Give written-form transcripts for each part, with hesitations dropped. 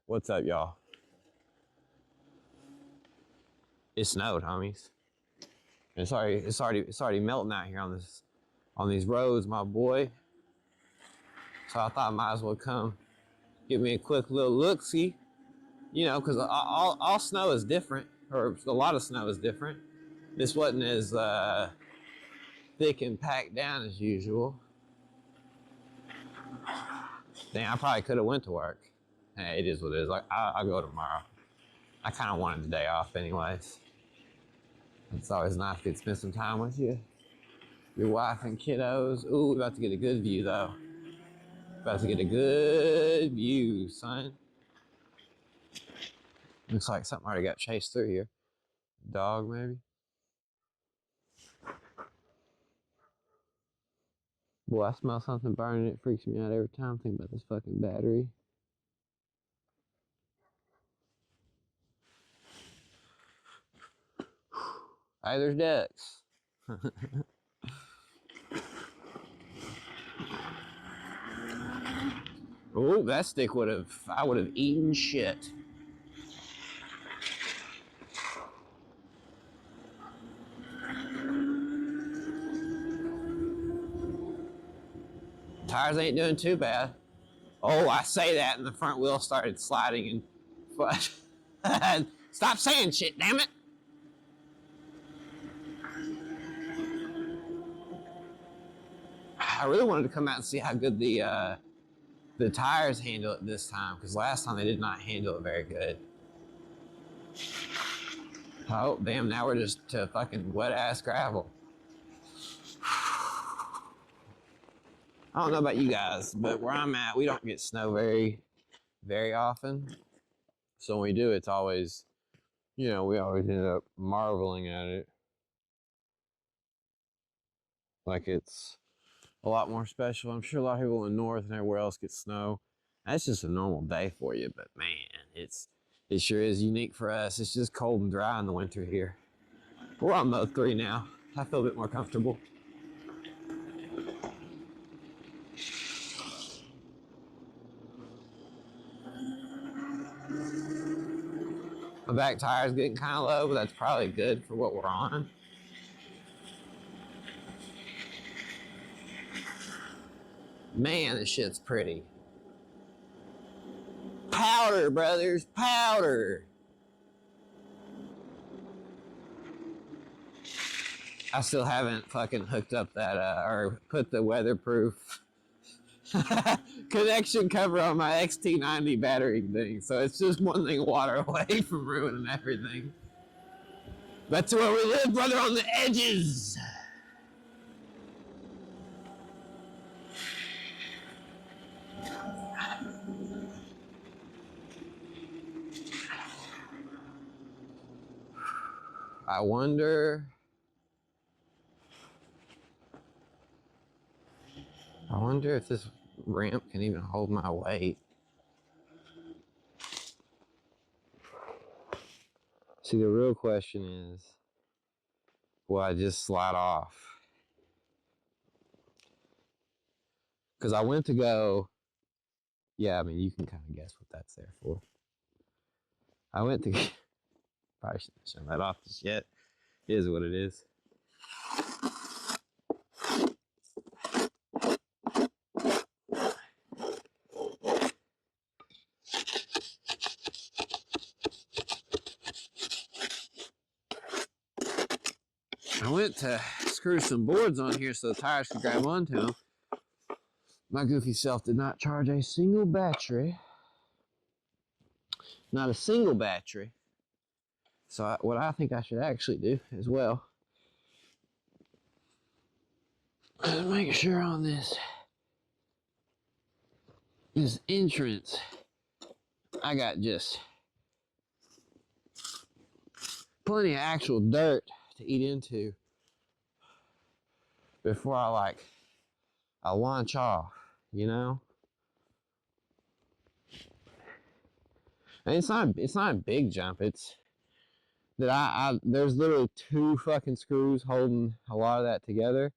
What's up, y'all? It snowed, homies. It's already melting out here on these roads, my boy. So I thought I might as well come give me a quick little look-see. You know, because all snow is different, or a lot of snow is different. This wasn't as thick and packed down as usual. Dang, I probably could have went to work. Hey, it is what it is. Like I'll go tomorrow. I kind of wanted the day off anyways. It's always nice to spend some time with you, your wife and kiddos. Ooh, we're about to get a good view though. About to get a good view, son. Looks like something already got chased through here. Dog, maybe. Boy, I smell something burning. It freaks me out every time I think about this fucking battery. Hey, there's ducks. Oh, that stick I would have eaten shit. Tires ain't doing too bad. Oh, I say that and the front wheel started sliding and stop saying shit, damn it. I really wanted to come out and see how good the tires handle it this time, because last time they did not handle it very good. Oh, damn, now we're just to fucking wet-ass gravel. I don't know about you guys, but where I'm at, we don't get snow very, very often. So when we do, it's always, you know, we always end up marveling at it. Like it's a lot more special. I'm sure a lot of people in the north and everywhere else get snow. That's just a normal day for you, but man, it sure is unique for us. It's just cold and dry in the winter here. We're on mode 3 now. I feel a bit more comfortable. My back tire's getting kind of low, but that's probably good for what we're on. Man, this shit's pretty. Powder, brothers, powder. I still haven't fucking hooked up that, or put the weatherproof connection cover on my XT90 battery thing. So it's just one thing water away from ruining everything. That's where we live, brother, on the edges. I wonder if this ramp can even hold my weight. See, the real question is, will I just slide off? Because I went to go, yeah, I mean, you can kind of guess what that's there for. I went to, probably shouldn't have shown that off just yet. It is what it is. I went to screw some boards on here so the tires could grab onto them. My goofy self did not charge a single battery. Not a single battery. So what I think I should actually do as well is make sure on this entrance I got just plenty of actual dirt to eat into before I launch off, you know? And it's not a big jump. It's that there's literally 2 fucking screws holding a lot of that together.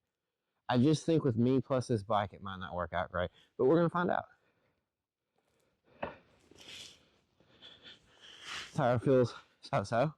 I just think with me plus this bike, it might not work out great, but we're gonna find out. tire feels so-so.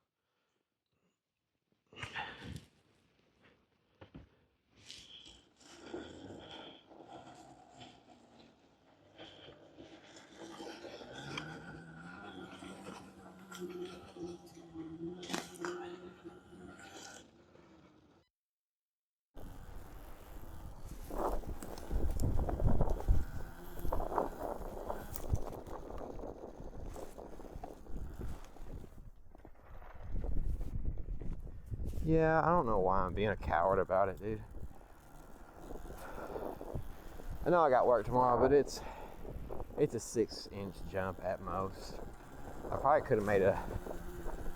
Yeah, I don't know why I'm being a coward about it, dude. I know I got work tomorrow, but it's a 6-inch jump at most. I probably could have made a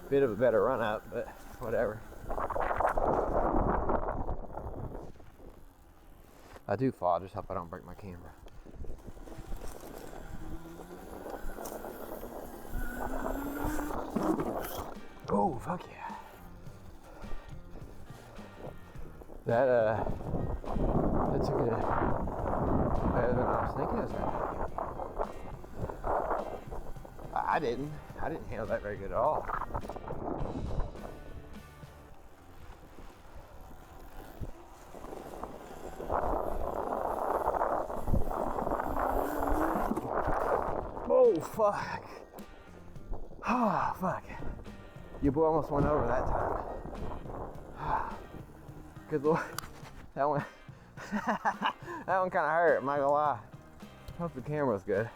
bit of a better run up, but whatever. I do fall, just hope I don't break my camera. Oh, fuck yeah. That took it better than I was thinking it was gonna. I didn't handle that very good at all. Oh, fuck. Oh, fuck. Your boy almost went over that time. Good Lord. That one, that one kind of hurt, I'm not gonna lie. Hope the camera's good.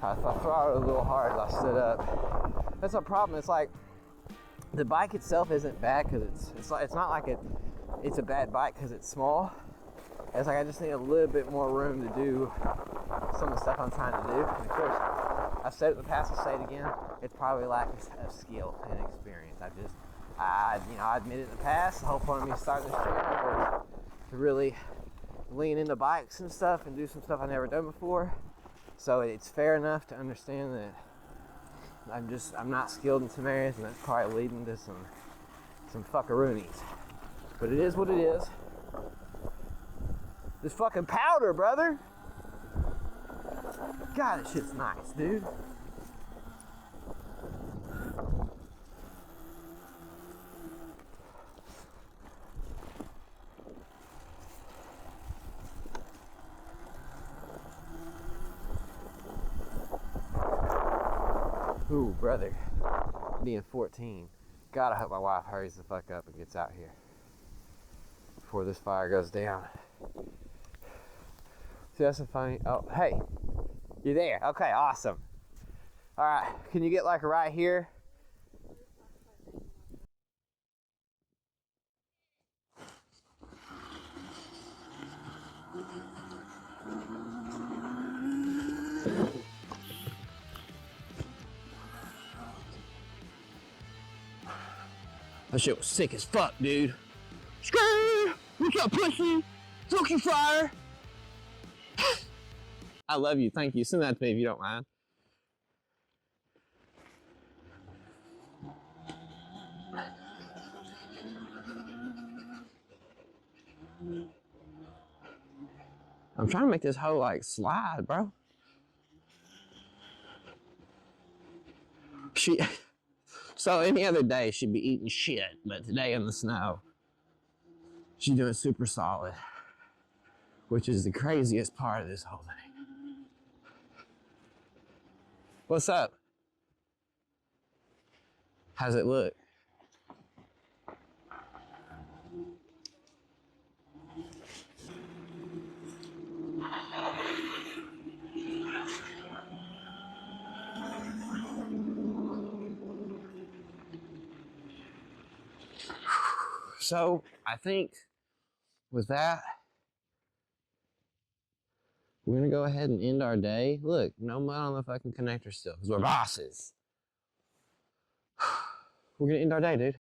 I thought it was a little hard as I stood up. That's a problem. It's like the bike itself isn't bad because it's not like it's a bad bike because it's small. It's like I just need a little bit more room to do some of the stuff I'm trying to do. And of course, I've said it in the past, I'll say it again. It's probably lack of skill and experience. I admit it in the past. The whole point of me starting this channel was to really lean into bikes and stuff and do some stuff I've never done before. So it's fair enough to understand that I'm not skilled in some areas, and that's probably leading to some fuckaroonies. But it is what it is. This fucking powder, brother. God, this shit's nice, dude. Ooh, brother. Being 14. God, I hope my wife hurries the fuck up and gets out here before this fire goes down. See, that's a funny. Oh, hey. You're there. Okay, awesome. All right, can you get like right here? That shit was sick as fuck, dude. Screw! Look up, pussy! Fuck you, fire! I love you. Thank you. Send that to me if you don't mind. I'm trying to make this hoe like slide, bro. So any other day she'd be eating shit, but today in the snow, she's doing super solid, which is the craziest part of this whole thing. What's up? How's it look? So I think with that, we're gonna go ahead and end our day. Look, no mud on the fucking connector still, because we're bosses. We're gonna end our day, dude.